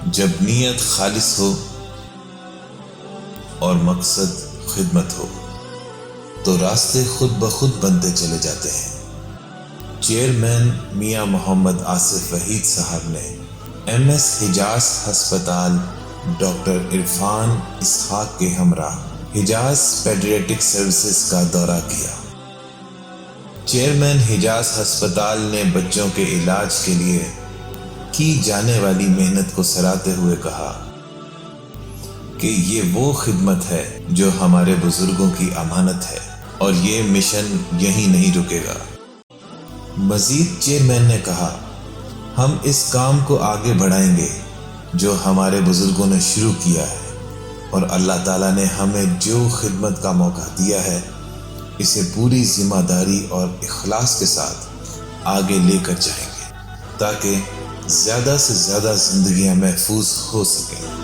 جب نیت خالص ہو اور مقصد خدمت ہو تو راستے خود بخود بنتے چلے جاتے ہیں۔ چیئرمین میاں محمد آصف وحید صاحب نے MS حجاز ہسپتال ڈاکٹر عرفان اسحاق کے ہمراہ حجاز پیڈیاٹرک سروسز کا دورہ کیا۔ چیئرمین حجاز ہسپتال نے بچوں کے علاج کے لیے کی جانے والی محنت کو سراہتے ہوئے کہا کہ یہ وہ خدمت ہے جو ہمارے بزرگوں کی امانت ہے اور یہ مشن یہیں نہیں رکے گا۔ مزید چیئرمین نے کہا، ہم اس کام کو آگے بڑھائیں گے جو ہمارے بزرگوں نے شروع کیا ہے، اور اللہ تعالیٰ نے ہمیں جو خدمت کا موقع دیا ہے اسے پوری ذمہ داری اور اخلاص کے ساتھ آگے لے کر جائیں گے تاکہ زیادہ سے زیادہ زندگیاں محفوظ ہو سکیں۔